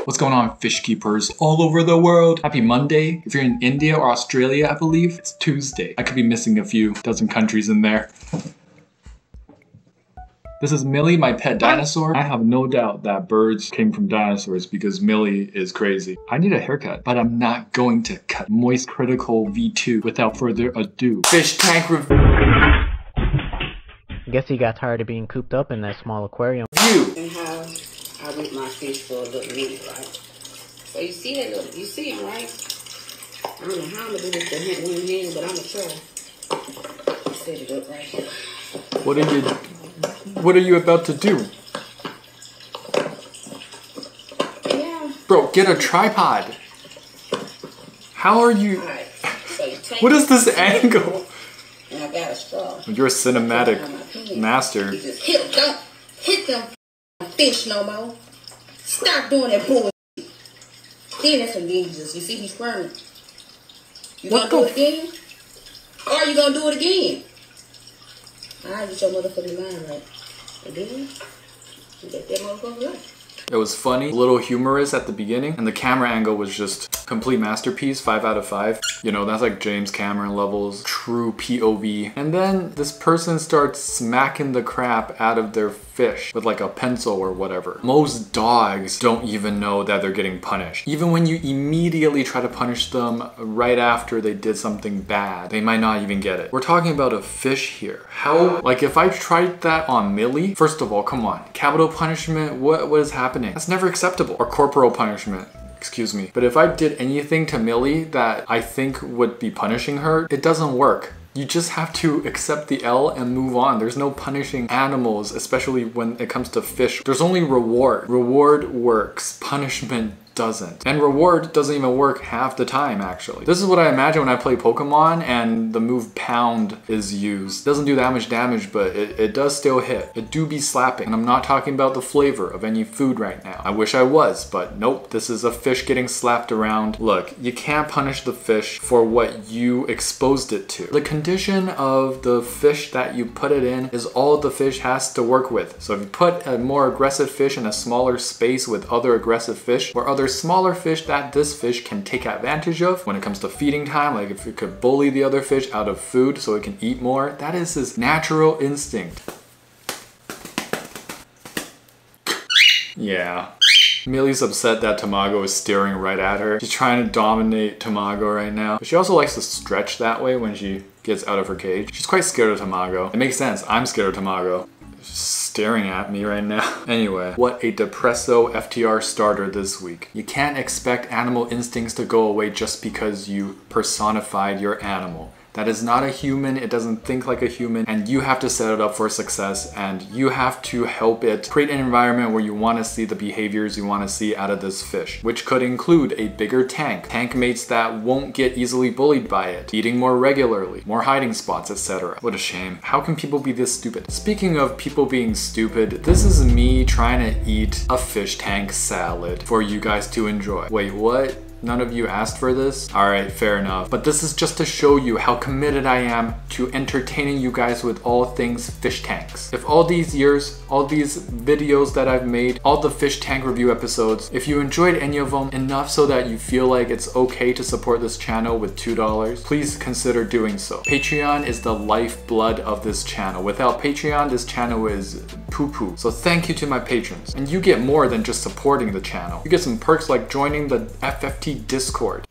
What's going on, fish keepers all over the world? Happy Monday. If you're in India or Australia, I believe, it's Tuesday. I could be missing a few dozen countries in there. This is Millie, my pet dinosaur. I have no doubt that birds came from dinosaurs because Millie is crazy. I need a haircut, but I'm not going to cut. Moist Critical V2 without further ado. Fish tank review. I guess he got tired of being cooped up in that small aquarium. And how I whip my fish for a little minute, right? So you see that little, you see him, right? I don't know how I'm gonna do this with one hand, but I'm gonna try. Set it up right here. What are you about to do? Yeah. Bro, get a tripod. How are you? Alright. So you take What is this angle? and I got a straw. You're a cinematic master. You just hit them, don't hit them fish no more. Stop doing that bullshit. Then that's when you just, you see he's squirming. You gonna do it again? Or you gonna do it again? Alright, get your motherfucking mind right. And then, you let that motherfucker go. It was funny, a little humorous at the beginning, and the camera angle was just complete masterpiece, 5 out of 5. You know, that's like James Cameron levels, true POV. And then this person starts smacking the crap out of their fish with like a pencil or whatever. Most dogs don't even know that they're getting punished. Even when you immediately try to punish them right after they did something bad, they might not even get it. We're talking about a fish here. How, like if I tried that on Millie, first of all, come on, capital punishment, what is happening? That's never acceptable. Or corporal punishment. Excuse me. But if I did anything to Millie that I think would be punishing her, it doesn't work. You just have to accept the L and move on. There's no punishing animals, especially when it comes to fish. There's only reward. Reward works. Punishment doesn't. And reward doesn't even work half the time, actually. This is what I imagine when I play Pokemon and the move pound is used. It doesn't do that much damage, but it does still hit. It do be slapping. And I'm not talking about the flavor of any food right now. I wish I was, but nope. This is a fish getting slapped around. Look, you can't punish the fish for what you exposed it to. The condition of the fish that you put it in is all the fish has to work with. So if you put a more aggressive fish in a smaller space with other aggressive fish or other smaller fish that this fish can take advantage of when it comes to feeding time, like if it could bully the other fish out of food so it can eat more, that is his natural instinct. Yeah. Millie's upset that Tamago is staring right at her. She's trying to dominate Tamago right now. But she also likes to stretch that way when she gets out of her cage. She's quite scared of Tamago. It makes sense. I'm scared of Tamago. Staring at me right now. Anyway, what a depresso FTR starter this week. You can't expect animal instincts to go away just because you personified your animal. That is not a human, it doesn't think like a human, and you have to set it up for success, and you have to help it create an environment where you want to see the behaviors you want to see out of this fish, which could include a bigger tank mates that won't get easily bullied by it, eating more regularly, more hiding spots, etc. What a shame. How can people be this stupid? Speaking of people being stupid, this is me trying to eat a fish tank salad for you guys to enjoy. Wait, what? None of you asked for this? Alright, fair enough. But this is just to show you how committed I am to entertaining you guys with all things fish tanks. If all these years, all these videos that I've made, all the fish tank review episodes, if you enjoyed any of them enough so that you feel like it's okay to support this channel with $2, please consider doing so. Patreon is the lifeblood of this channel. Without Patreon, this channel is poo-poo. So thank you to my patrons. And you get more than just supporting the channel. You get some perks like joining the FFT Discord.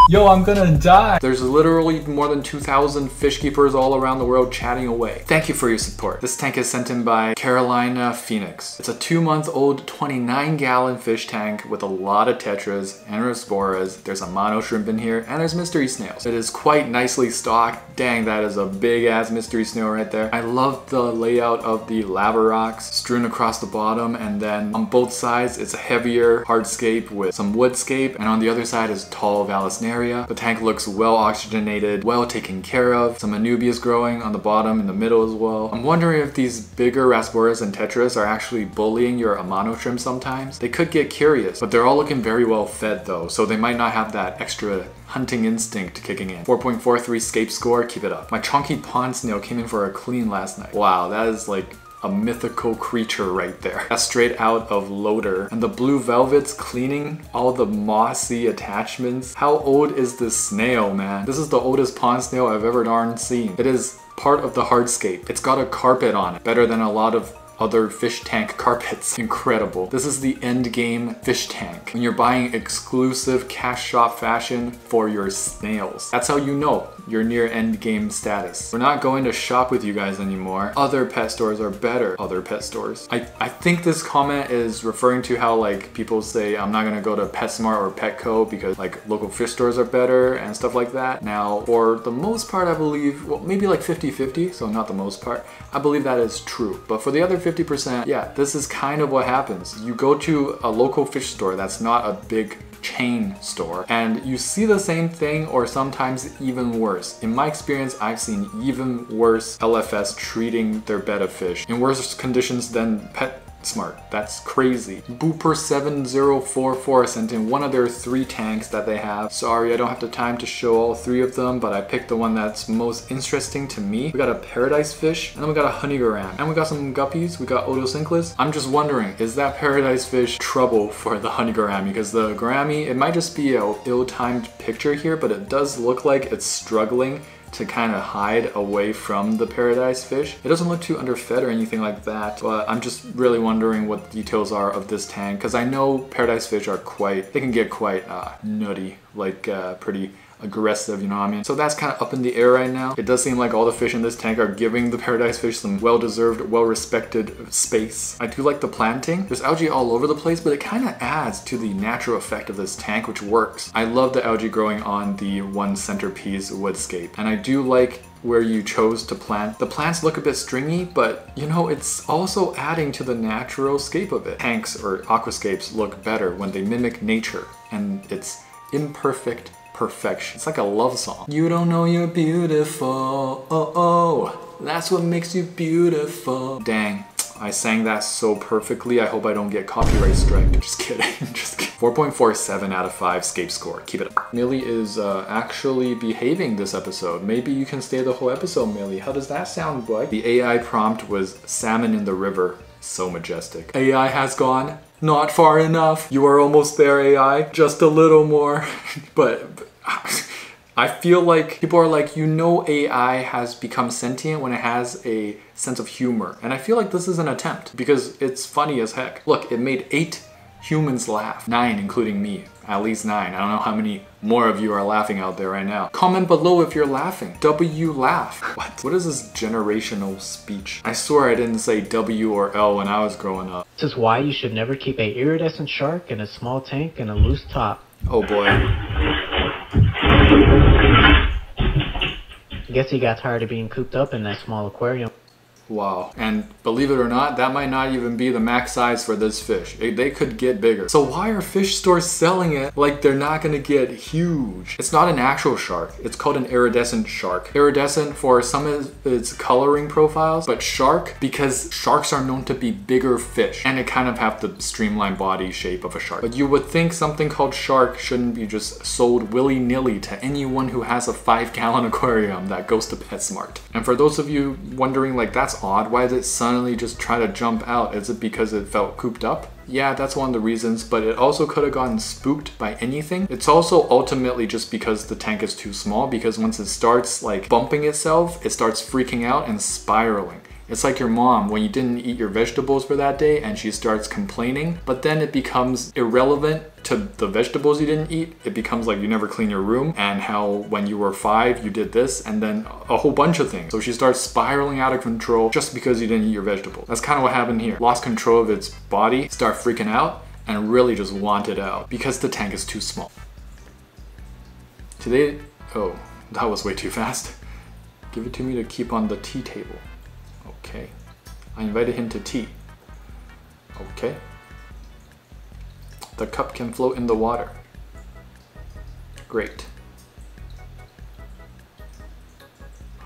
Yo, I'm gonna die. There's literally more than 2,000 fish keepers all around the world chatting away. Thank you for your support. This tank is sent in by Carolina Phoenix. It's a 2-month-old 29-gallon fish tank with a lot of tetras and rasboras. There's a mono shrimp in here, and there's mystery snails. It is quite nicely stocked. Dang, that is a big-ass mystery snail right there. I love the layout of the lava rocks strewn across the bottom, and then on both sides, it's a heavier hardscape with some woodscape, and on the other side is tall Vallisneria. The tank looks well oxygenated, well taken care of. Some anubias growing on the bottom, in the middle as well. I'm wondering if these bigger rasboras and tetras are actually bullying your amano shrimp sometimes. They could get curious, but they're all looking very well fed though, so they might not have that extra hunting instinct kicking in. 4.43 scape score, keep it up. My chunky pond snail came in for a clean last night. Wow, that is like a mythical creature right there. That's straight out of Loader. And the blue velvet's cleaning all the mossy attachments. How old is this snail, man? This is the oldest pond snail I've ever darn seen. It is part of the hardscape. It's got a carpet on it, better than a lot of other fish tank carpets. Incredible. This is the end game fish tank. When you're buying exclusive cash shop fashion for your snails. That's how you know you're near end game status. We're not going to shop with you guys anymore. Other pet stores are better. Other pet stores. I think this comment is referring to how like people say I'm not gonna go to PetSmart or Petco because like local fish stores are better and stuff like that. Now for the most part I believe, well maybe like 50-50, so not the most part, I believe that is true. But for the other 50%, yeah, this is kind of what happens. You go to a local fish store that's not a big chain store and you see the same thing or sometimes even worse. In my experience, I've seen even worse LFS treating their betta fish in worse conditions than PetSmart. That's crazy. Booper7044 sent in one of their 3 tanks that they have. Sorry, I don't have the time to show all 3 of them, but I picked the one that's most interesting to me. We got a paradise fish, and then we got a honeygoram, and we got some guppies, we got otocinclus. I'm just wondering, is that paradise fish trouble for the honeygoram? Because the gourami, it might just be an ill-timed picture here, but it does look like it's struggling to kind of hide away from the paradise fish. It doesn't look too underfed or anything like that, but I'm just really wondering what the details are of this tank, because I know paradise fish are they can get quite nutty, like pretty aggressive, you know what I mean? So that's kind of up in the air right now. It does seem like all the fish in this tank are giving the paradise fish some well-deserved, well-respected space. I do like the planting. There's algae all over the place, but it kind of adds to the natural effect of this tank, which works. I love the algae growing on the one centerpiece woodscape, and I do like where you chose to plant. The plants look a bit stringy, but you know, it's also adding to the natural scape of it. Tanks or aquascapes look better when they mimic nature, and it's imperfect perfection. It's like a love song. You don't know you're beautiful, oh oh, that's what makes you beautiful. Dang, I sang that so perfectly. I hope I don't get copyright strike. Just kidding, just kidding. 4.47 out of 5 scape score. Keep it up. Millie is actually behaving this episode. Maybe you can stay the whole episode, Millie. How does that sound, boy? The AI prompt was salmon in the river. So majestic. AI has gone not far enough. You are almost there, AI. Just a little more. But I feel like people are like, you know, AI has become sentient when it has a sense of humor. And I feel like this is an attempt because it's funny as heck. Look, it made 8 humans laugh. 9, including me. At least 9. I don't know how many more of you are laughing out there right now. Comment below if you're laughing. W laugh. What is this generational speech? I swear I didn't say W or L when I was growing up. This is why you should never keep a iridescent shark in a small tank and a loose top. Oh boy. Guess he got tired of being cooped up in that small aquarium. Wow. And believe it or not, that might not even be the max size for this fish. They could get bigger. So why are fish stores selling it like they're not gonna get huge? It's not an actual shark. It's called an iridescent shark. Iridescent for some of its coloring profiles, but shark because sharks are known to be bigger fish and it kind of have the streamlined body shape of a shark. But you would think something called shark shouldn't be just sold willy-nilly to anyone who has a 5-gallon aquarium that goes to PetSmart. And for those of you wondering like that's odd, why did it suddenly just try to jump out? Is it because it felt cooped up? Yeah, that's one of the reasons, but it also could have gotten spooked by anything. It's also ultimately just because the tank is too small, because once it starts like bumping itself, it starts freaking out and spiraling. It's like your mom when you didn't eat your vegetables for that day and she starts complaining, but then it becomes irrelevant to the vegetables you didn't eat. It becomes like you never clean your room and how when you were 5 you did this and then a whole bunch of things. So she starts spiraling out of control just because you didn't eat your vegetables. That's kind of what happened here. Lost control of its body, start freaking out and really just wanted out because the tank is too small. Today, oh, that was way too fast. Give it to me to keep on the tea table. Okay, I invited him to tea. Okay. The cup can float in the water. Great.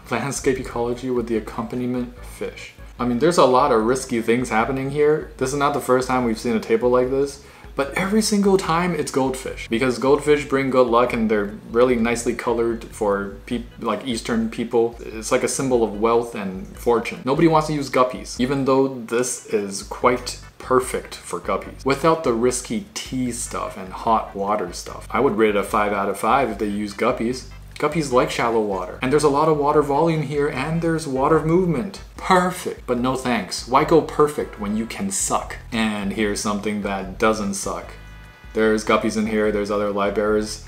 Landscape ecology with the accompaniment fish. I mean, there's a lot of risky things happening here. This is not the first time we've seen a table like this, but every single time it's goldfish, because goldfish bring good luck and they're really nicely colored for like Eastern people. It's like a symbol of wealth and fortune. Nobody wants to use guppies, even though this is quite perfect for guppies without the risky tea stuff and hot water stuff. I would rate it a 5 out of 5 if they use guppies. Guppies like shallow water, and there's a lot of water volume here, and there's water movement. Perfect, but no thanks. Why go perfect when you can suck? And here's something that doesn't suck. There's guppies in here, there's other livebearers,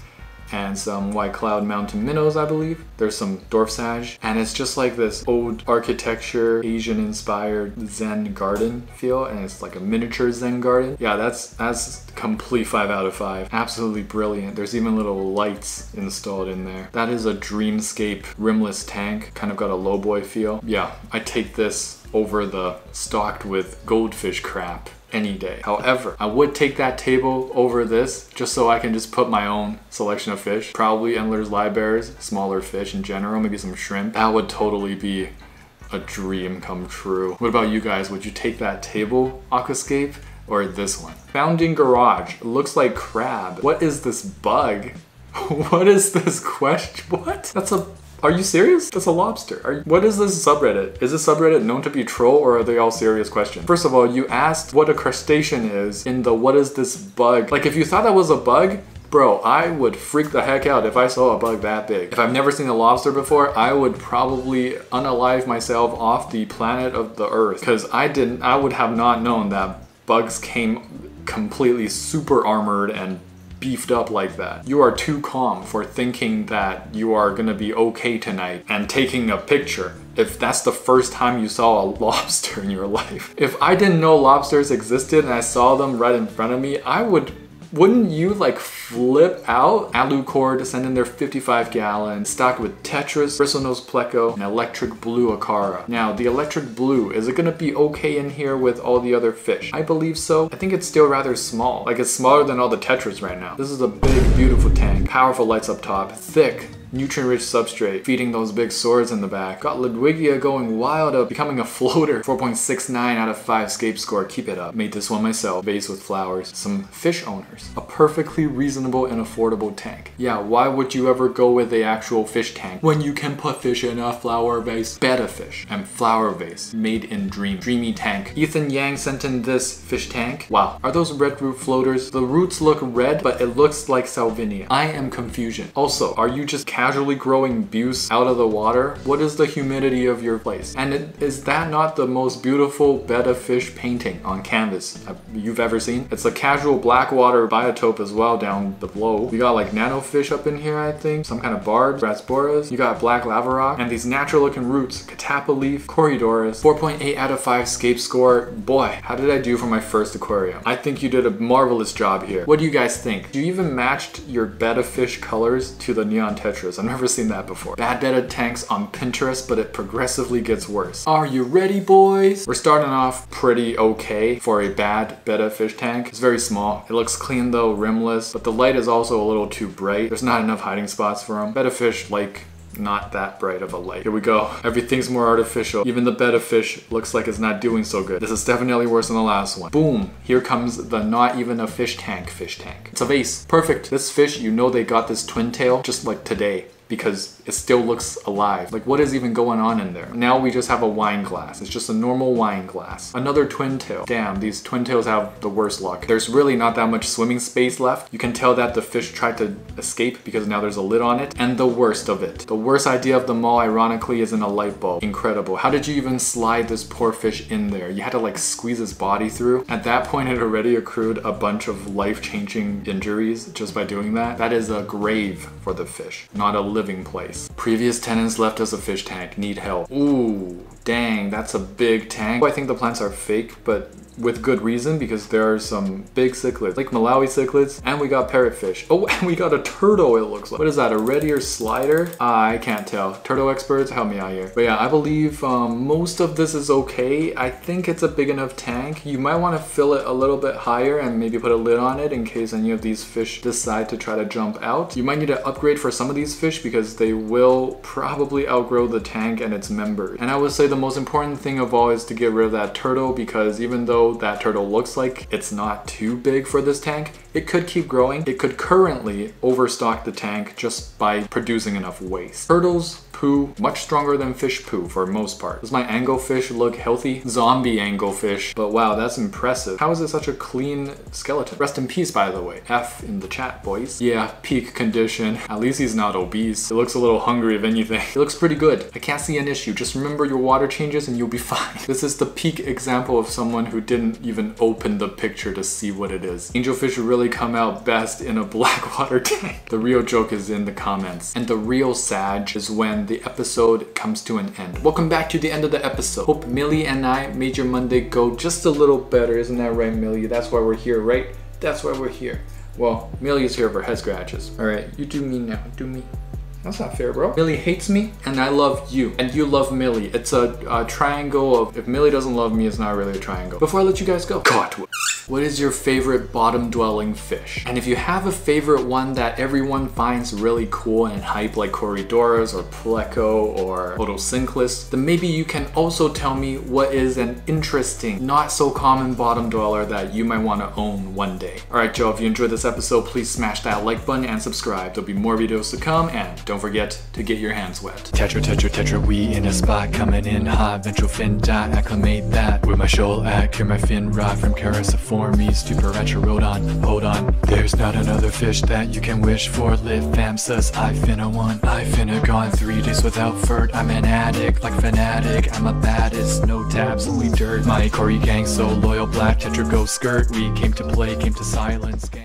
and some white cloud mountain minnows, I believe. There's some dwarf sage, and it's just like this old architecture, Asian inspired Zen garden feel, and it's like a miniature Zen garden. Yeah, that's complete 5 out of 5. Absolutely brilliant. There's even little lights installed in there. That is a Dreamscape rimless tank, kind of got a lowboy feel. Yeah, I take this over the stocked with goldfish crap any day. However, I would take that table over this just so I can just put my own selection of fish. Probably Endler's livebearers, smaller fish in general, maybe some shrimp. That would totally be a dream come true. What about you guys? Would you take that table aquascape or this one? Founding garage. It looks like crab. What is this bug? What is this question? What? Are you serious? That's a lobster. What is this subreddit? Is this subreddit known to be troll, or are they all serious questions? First of all, you asked what a crustacean is in the what is this bug? Like, if you thought that was a bug, bro, I would freak the heck out if I saw a bug that big. If I've never seen a lobster before, I would probably unalive myself off the planet of the earth, because I would have not known that bugs came completely super armored and beefed up like that. You are too calm for thinking that you are gonna be okay tonight and taking a picture if that's the first time you saw a lobster in your life. If I didn't know lobsters existed and I saw them right in front of me, wouldn't you like flip out? Alucord send in their 55-gallon, stocked with Tetris, bristlenose pleco, and electric blue acara. Now, the electric blue, is it gonna be okay in here with all the other fish? I believe so. I think it's still rather small. Like, it's smaller than all the Tetris right now. This is a big, beautiful tank. Powerful lights up top, thick, nutrient-rich substrate, feeding those big swords in the back. Got Lgia going wild up, becoming a floater. 4.69 out of 5 scape score, keep it up. Made this one myself, vase with flowers. Some fish owners. A perfectly reasonable and affordable tank. Yeah, why would you ever go with the actual fish tank when you can put fish in a flower vase? BEDA fish and flower vase, made in dreamy tank. Ethan Yang sent in this fish tank. Wow, are those red root floaters? The roots look red, but it looks like salvinia. I am confusion. Also, are you just casually growing Buce out of the water? What is the humidity of your place? And is that not the most beautiful BEDA fish painting on canvas you've ever seen? It's a casual black water biotope as well down below. We got like nano fish up in here, I think. Some kind of barbs, ratsporas. You got black lava rock and these natural looking roots. Catappa leaf, Corydorus. 4.8 out of 5 scape score. Boy, how did I do for my first aquarium? I think you did a marvelous job here. What do you guys think? You even matched your BEDA fish colors to the neon Tetris. I've never seen that before. Bad BEDA tanks on Pinterest, but it progressively gets worse. Are you ready, boys? We're starting off pretty okay for a bad BEDA fish tank. It's very small. It looks clean though, rimless, but the light is also a little too bright. There's not enough hiding spots for them. BEDA fish like not that bright of a light. Here we go. Everything's more artificial. Even the BEDA fish looks like it's not doing so good. This is definitely worse than the last one. Boom! Here comes the not even a fish tank. It's a vase. Perfect. This fish, you know they got this twin tail just like today, because it still looks alive. Like, what is even going on in there? Now we just have a wine glass. It's just a normal wine glass. Another twin tail. Damn, these twin tails have the worst luck. There's really not that much swimming space left. You can tell that the fish tried to escape because now there's a lid on it. And the worst of it. The worst idea of them all, ironically, is in a light bulb. Incredible. How did you even slide this poor fish in there? You had to like squeeze his body through. At that point, it already accrued a bunch of life-changing injuries just by doing that. That is a grave for the fish, not a living place. Previous tenants left us a fish tank, need help. Ooh, dang, that's a big tank. I think the plants are fake, but with good reason, because there are some big cichlids, like Malawi cichlids, and we got parrotfish. Oh, and we got a turtle, it looks like. What is that, a red ear slider? I can't tell. Turtle experts, help me out here. But yeah, I believe most of this is okay. I think it's a big enough tank. You might want to fill it a little bit higher and maybe put a lid on it in case any of these fish decide to try to jump out. You might need to upgrade for some of these fish because they will probably outgrow the tank and its members. And I would say the most important thing of all is to get rid of that turtle, because even though that turtle looks like it's not too big for this tank, it could keep growing. It could currently overstock the tank just by producing enough waste. Turtles poo much stronger than fish poo for most part. Does my anglefish look healthy? Zombie anglefish. But wow, that's impressive. How is it such a clean skeleton? Rest in peace, by the way. F in the chat, boys. Yeah, peak condition. At least he's not obese. It looks a little hungry if anything. It looks pretty good. I can't see an issue. Just remember your water changes and you'll be fine. This is the peak example of someone who didn't even open the picture to see what it is. Angelfish really come out best in a black water tank. The real joke is in the comments. And the real sag is when the episode comes to an end. Welcome back to the end of the episode. Hope Millie and I made your Monday go just a little better. Isn't that right, Millie? That's why we're here, right? That's why we're here. Well, Millie's here for head scratches. All right, you do me now. Do me. That's not fair, bro. Millie hates me and I love you. And you love Millie. It's a triangle of, if Millie doesn't love me, it's not really a triangle. Before I let you guys go, God, what is your favorite bottom-dwelling fish? And if you have a favorite one that everyone finds really cool and hype, like Corydoras or Pleco or Photosynchlis, then maybe you can also tell me what is an interesting, not so common bottom dweller that you might want to own one day. Alright, Joe, if you enjoyed this episode, please smash that like button and subscribe. There'll be more videos to come, and don't forget to get your hands wet. Tetra, we in a spot, coming in hot. Ventral fin dot, acclimate that. With my shoal at, cure my fin rot from Characiformes to Paracherodon. Hold on, there's not another fish that you can wish for. Live fam sus, I finna one. I finna gone 3 days without furt. I'm an addict, like fanatic. I'm a baddest, no tabs, only dirt. My Cory gang so loyal, black Tetra go skirt. We came to play, came to silence gang.